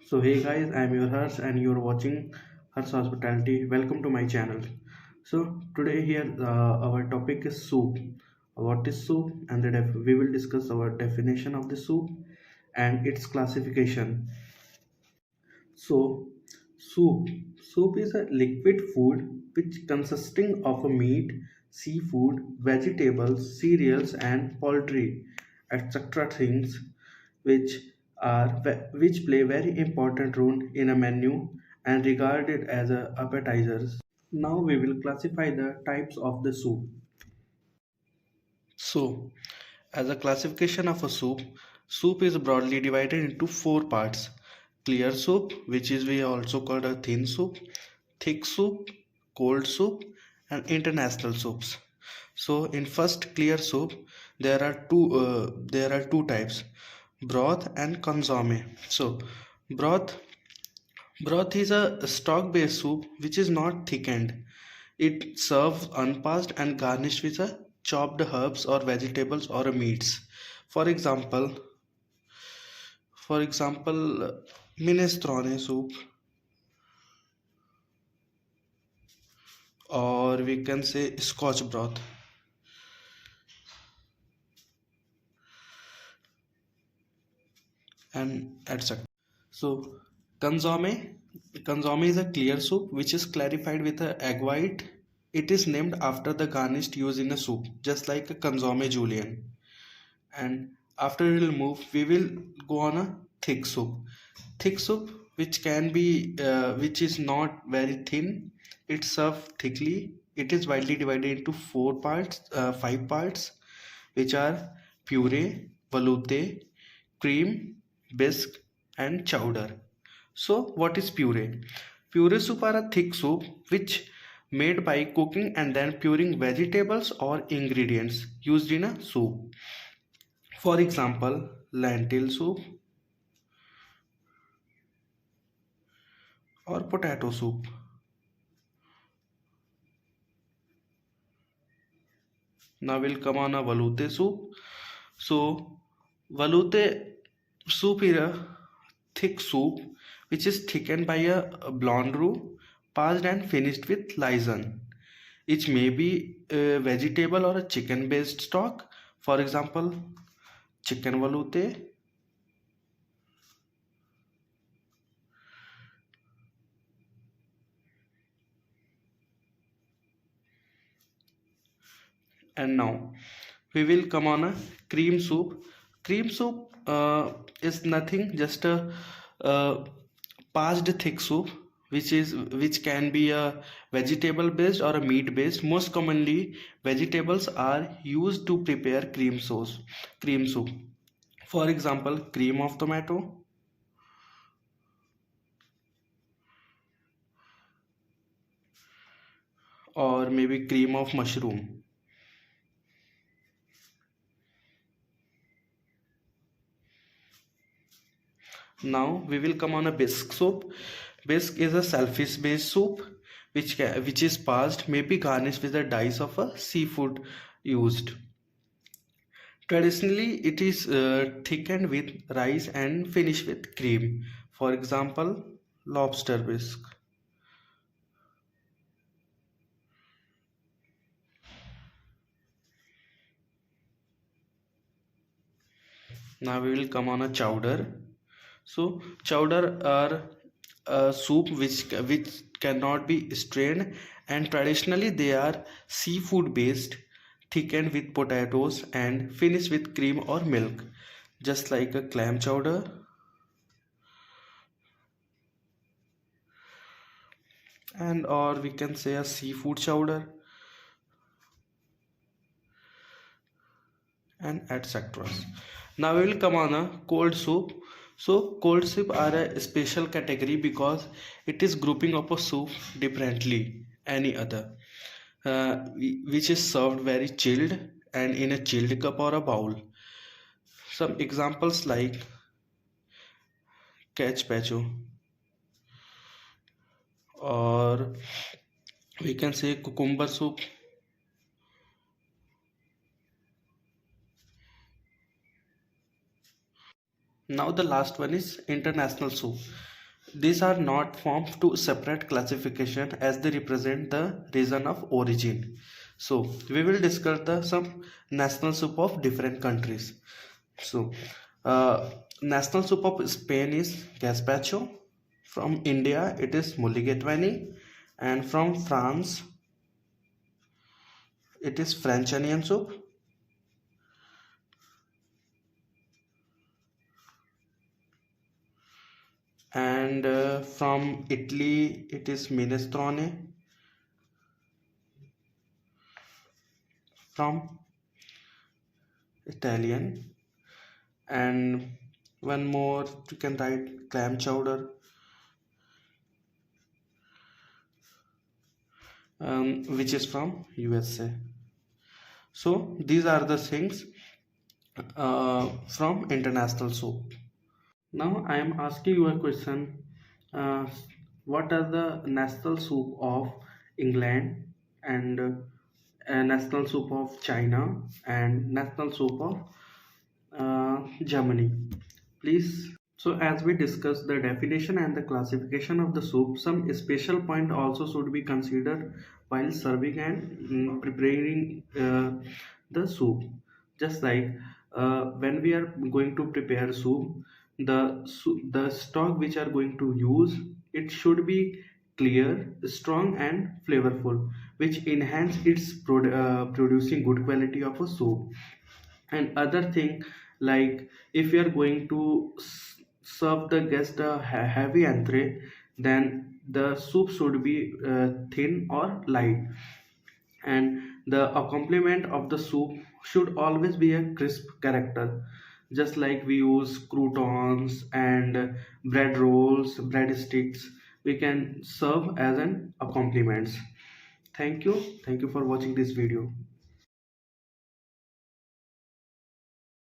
So hey guys, I'm your Harsh and you're watching Harsh Hospitality. Welcome to my channel. So today here our topic is soup. What is soup? And we will discuss our definition of the soup and its classification. So soup. Soup is a liquid food which consisting of a meat, seafood, vegetables, cereals and poultry, etc. things which which play very important role in a menu and regarded as a appetizers. Now we will classify the types of the soup. So, as a classification of a soup, soup is broadly divided into four parts. Clear soup, which is we also called a thin soup, thick soup, cold soup, and international soups. So in first clear soup, there are two types, broth and consomme. So broth broth is a stock based soup which is not thickened. It serves unpassed and garnished with a chopped herbs or vegetables or a meats. For example, for example, minestrone soup, or we can say scotch broth, and etc. So consomme is a clear soup which is clarified with a egg white. It is named after the garnish used in a soup, just like a consomme julienne. And after we will go on a thick soup. Thick soup, which is not very thin. It's served thickly. It is widely divided into five parts, which are puree, veloute, cream, bisque, and chowder. So, what is puree? Puree soup are a thick soup which made by cooking and then puring vegetables or ingredients used in a soup. For example, lentil soup or potato soup. Now we'll come on a veloute soup. So, veloute soup is a thick soup which is thickened by a blonde roux, passed and finished with Lysine. It may be a vegetable or a chicken based stock. For example, chicken veloute. And now we will come on a cream soup. Cream soup is nothing, just a passed thick soup which can be a vegetable based or a meat based. Most commonly vegetables are used to prepare cream soup. For example, cream of tomato, or maybe cream of mushroom. Now we will come on a bisque soup. Bisque is a shellfish based soup which is passed, may be garnished with the dice of a seafood used. Traditionally, it is thickened with rice and finished with cream. For example, lobster bisque. Now we will come on a chowder. So chowder are a soup which cannot be strained, and traditionally they are seafood based, thickened with potatoes and finished with cream or milk, just like a clam chowder. And or we can say a seafood chowder, and etc. Now we will come on a cold soup. So cold soup are a special category because it is grouping of a soup differently any other, which is served very chilled and in a chilled cup or a bowl. Some examples like gazpacho, or we can say cucumber soup. Now the last one is international soup. These are not formed to separate classification as they represent the region of origin. So we will discuss the some national soup of different countries. So uh, national soup of Spain is gazpacho. From India it is mulligatawny, and from France it is French onion soup, and from Italy it is minestrone. From Italian, and one more you can write clam chowder, which is from USA. So these are the things from international soup. Now I am asking you a question. Uh, what are the national soup of England, and national soup of China, and national soup of Germany? Please. So as we discussed the definition and the classification of the soup, some special point also should be considered while serving and preparing the soup. Just like when we are going to prepare soup, the stock which are going to use, it should be clear, strong and flavorful, which enhance its producing good quality of a soup. And other thing, like if you are going to serve the guest a heavy entree, then the soup should be thin or light, and the accompaniment of the soup should always be a crisp character, just like we use croutons and bread rolls, bread sticks, we can serve as an accompaniments. Thank you for watching this video.